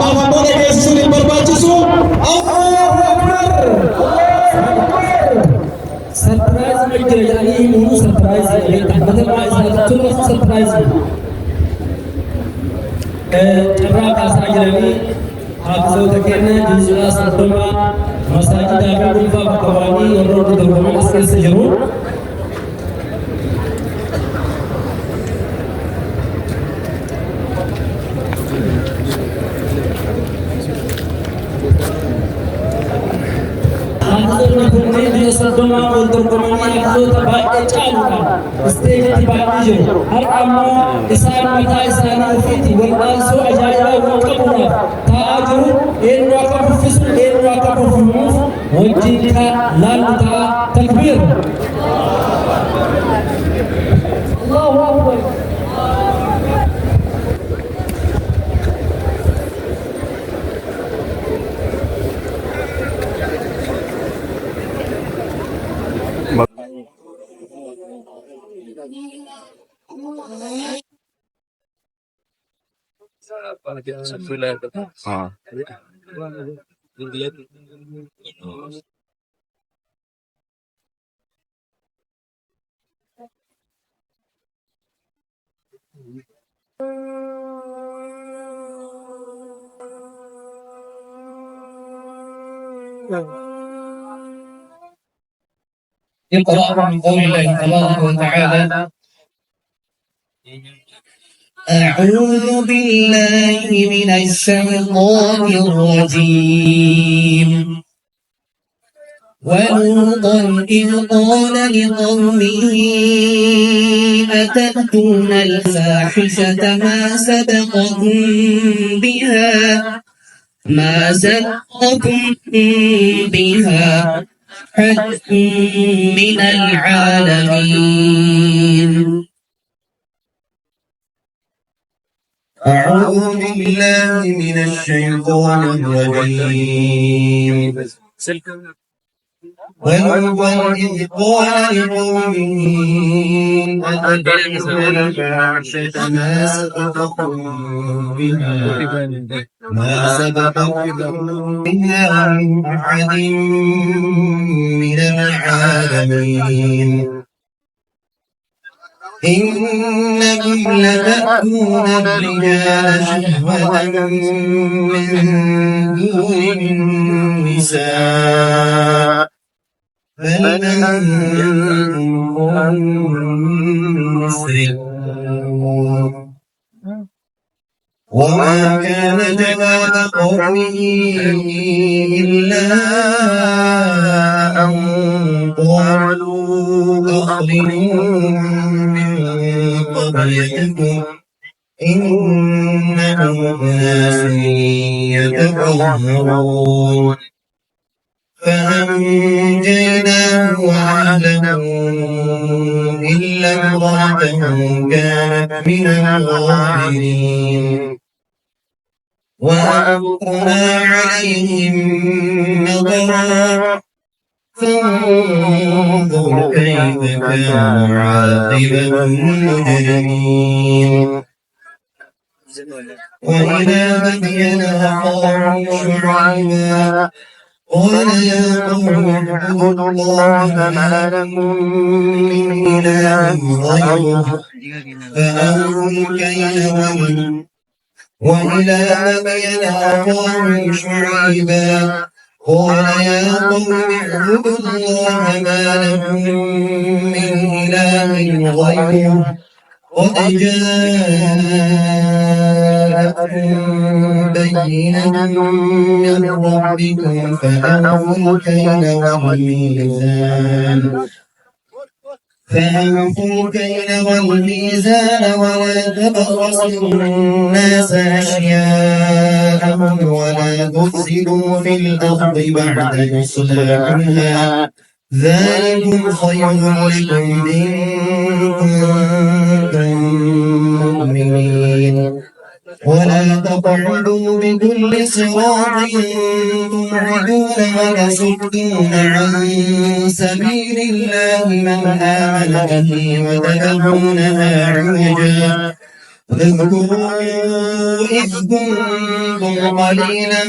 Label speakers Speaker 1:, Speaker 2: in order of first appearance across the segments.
Speaker 1: Hambawan guys sulit berbaju su. Allahu Akbar. Surprise में यानी मुझे surprise है मतलब मैं तुम surprise है चर्रा कासा जरानी हाफिज़ों तकने जिसला सरतमा मसाजिद आगे गुल्फा बकवानी और रोड दुर्गम इसके से जरूर Serdoma untuk pemain itu terbaik calukan stage terbaik je har amma isan mata isan fiti wal ansu ajaya wa qabuna ta'ajur in wa qafisul in wa qafufus wajika lan ta takbir Allahu akbar يقرأ من قول الله تبارك وتعالى أعوذ بالله من الشيطان الرجيم ولوطا إذ قال لقومه أتأتون الفاحشة ما سبقكم بها حد من العالمين
Speaker 2: أعوذ بالله من الشيطان الرجيم ولوطا إذ قال لقومه أتأتون الفاحشة ما سبقكم بها من أحد من العالمين إنكم لتأتون الرجال شهوة من دون النساء بل أنتم مسرفون وما كان جواب قومه إلا أن قالوا أخرجوهم من قريتكم إنهم أناس يتطهرون فأنجيناه وأهله إلا امرأته كانت من الغابرين وأمطرنا عليهم مطرا فانظر كيف كان عاقبة المجرمين وإلى مدين أخاهم شعيبا قال يا قوم اعبدوا الله ما لكم من إله غيره فأوفوا الكيل وإلى مدين أخاهم شعيبا قال يا قوم اعبدوا الله ما لكم من إله غيره قد جاءتكم بينة من ربكم فأوفوا الكيل والميزان ولا تبخسوا الناس أشياءهم ولا تفسدوا في الأرض بعد إصلاحها ذلكم خير لكم إن كنتم مؤمنين ولا تقعدوا بكل صراط توعدون وتصدون عن سبيل الله من آمن به وتبغونها عوجا اذكروا إذ كنتم قليلا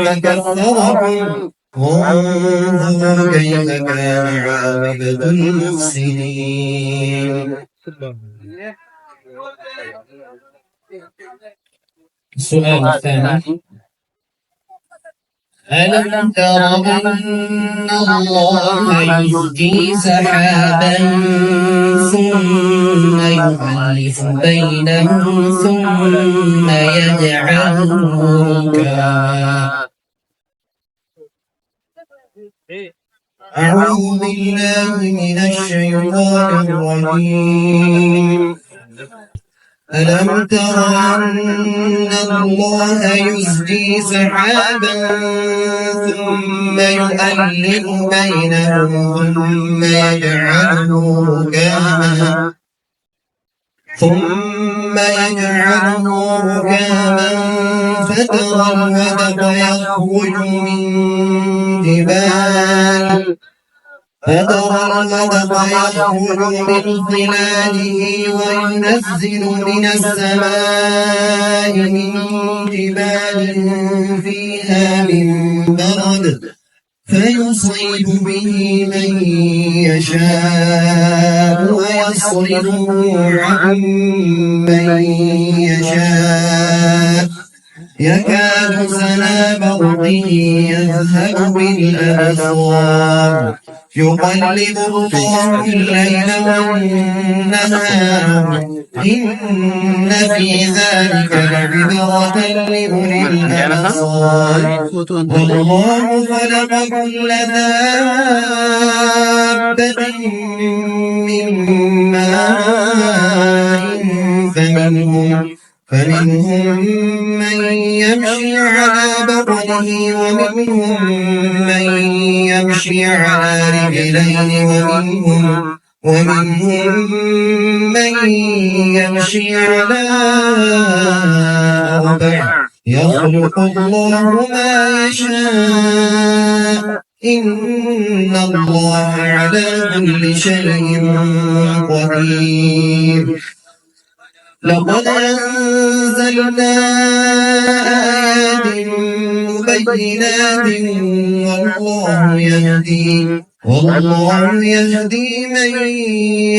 Speaker 2: فكثركم وانظروا كيف كان عاقبة المفسدين. السؤال الثاني: ألم تر أن الله يزجي سحابا ثم يؤلف بينه ثم يجعله ركاما. أعوذ بالله من الشيطان الرجيم. ألم تر أن الله يزجي سحابا ثم يؤلف بينه ثم يجعله ركاما فترى الودق يخرج من خلاله وينزل من السماء من جبال فيها من برد فيصيب به من يشاء ويصرفه عن من يشاء يكاد سنا برقه يذهب بالأبصار يقلب الله الليل والنهار إن في ذلك لعبرة لأولي الأبصار. والله خلق كل دابة من ماء فمنهم من يمشي على بطنه ومنهم من يمشي على رجلين ومنهم من يمشي على أربع يخلق الله ما يشاء إن الله على كل شيء قدير. لقد أنزلنا آيات مبينات والله يهدي من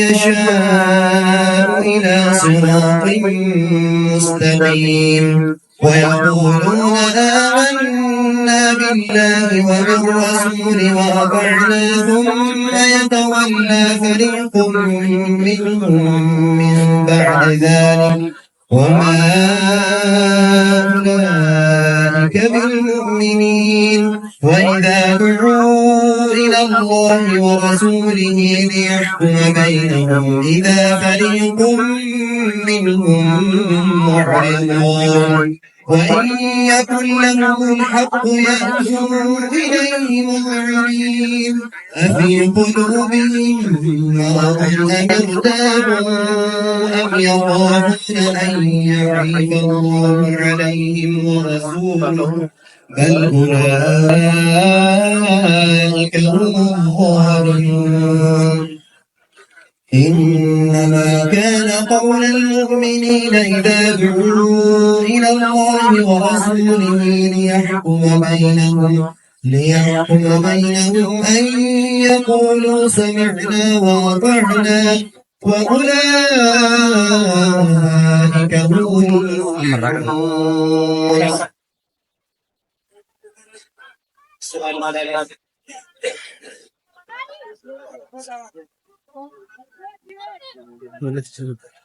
Speaker 2: يشاء إلى صراط مستقيم. ويقولون آمنا بالله وبالرسول وأطعنا ثم يتولى فريق منهم من بعد ذلك وما أولئك بالمؤمنين. وإذا دعوا إلى الله ورسوله ليحكم بينهم إذا فريق منهم معرضون. وإن يكن لهم الحق يأتوا إليه مذعنين أفي قلوبهم مرض أم ارتابوا أم يخافون أن يحيف الله عليهم ورسوله بل أولئك هم الظالمون. إنما كان قول المؤمنين إذا دعوا إلى الله ورسوله ليحكم بينهم أن يقولوا سمعنا وأطعنا وأولئك هم المفلحون.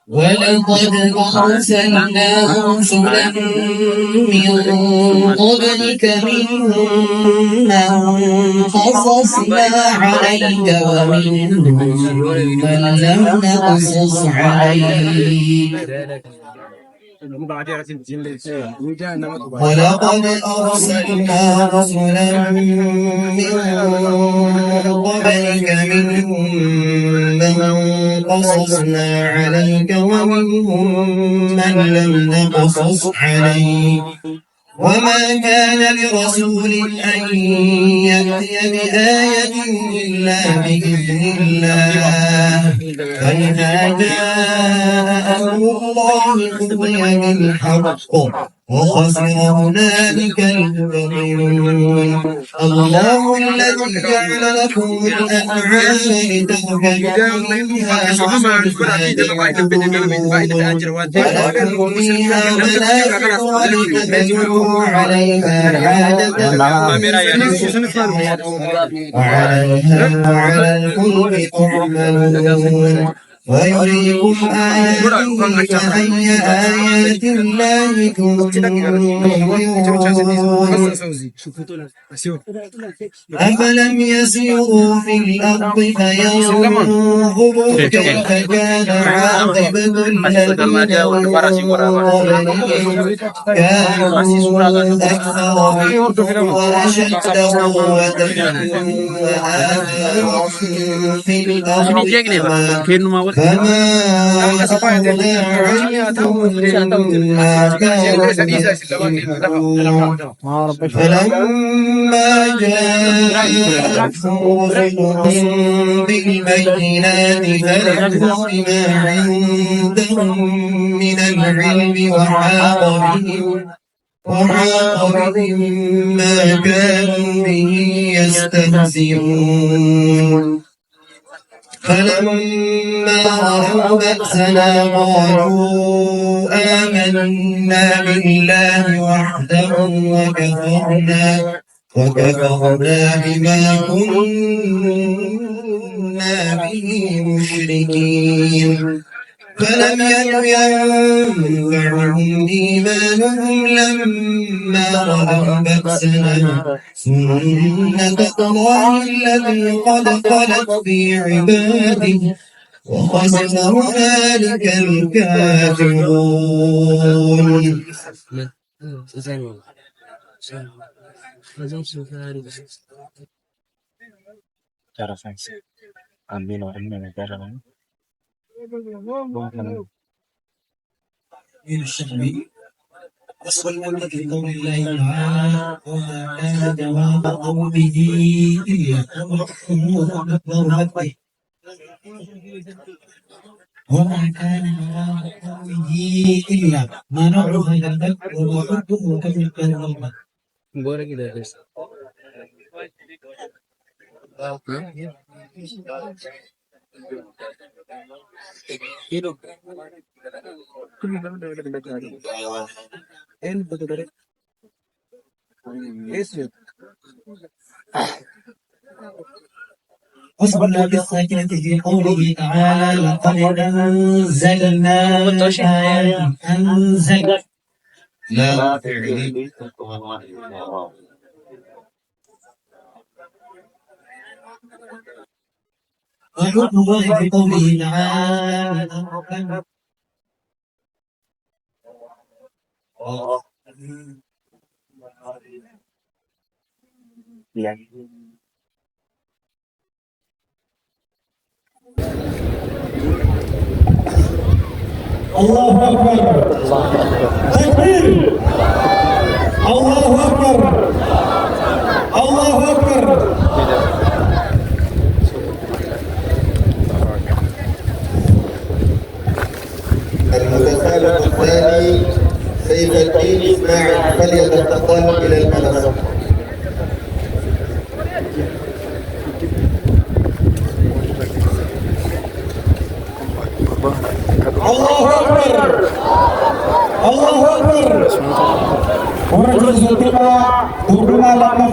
Speaker 2: ولقد أرسلنا رسلا من قبلك منهم من قصصنا عليك ومنهم من لم نقصص عليك. ولقد أرسلنا رسلا من قبلك منهم من قصصنا عليك ومنهم من لم نقصص عليك وما كان لرسول أن يأتي بآية إلا بإذن الله فإذا جاء أمر الله قضي بالحق وخسر هنالك المبطلون الله الذي جعل لكم الأنعام لتركبوا منها ولكم فيها منافع ولتبلغوا عليها حاجة وعليها وعلى الفلك تحملون ويريكم آياته فأي آيات الله تنكرون أفلم يسيروا في الأرض فينظروا كيف كان عاقبة الذين من قبلهم كانوا أكثر منهم وأشد قوة وآثارا في الأرض فما أغنى عنهم ما كانوا فلما جاءتهم رسلهم بالبينات فرحوا بما عندهم من العلم وحاق بهم ما كانوا به يستهزئون فلما رأوا بأسنا قالوا آمنا بالله وحده وكفرنا بما كنا به مشركين فلم يكن ينفعهم إيمانهم لما رأوا بأسنا سنة الله التي قد خلت في عباده وخسر هنالك الكافرون.
Speaker 1: وصلنا بقول الله تعالى وما كان جواب قومه إلا وما كان جواب قومه إلا ما نعرف ذلك وحبه كذلك الله boleh kita guys. Hidup. وصلنا بالساكنة في قوله تعالى لقد أنزلنا آيات أنزل لا فعل وحكم الله في قوله تعالى الله أكبر تكبير الله أكبر الله أكبر
Speaker 2: المتسابق الثاني سيف الدين إسماعيل فليتفضل إلى المنصة.
Speaker 1: الله أكبر الله أكبر ورجل سلطة تبرنا لما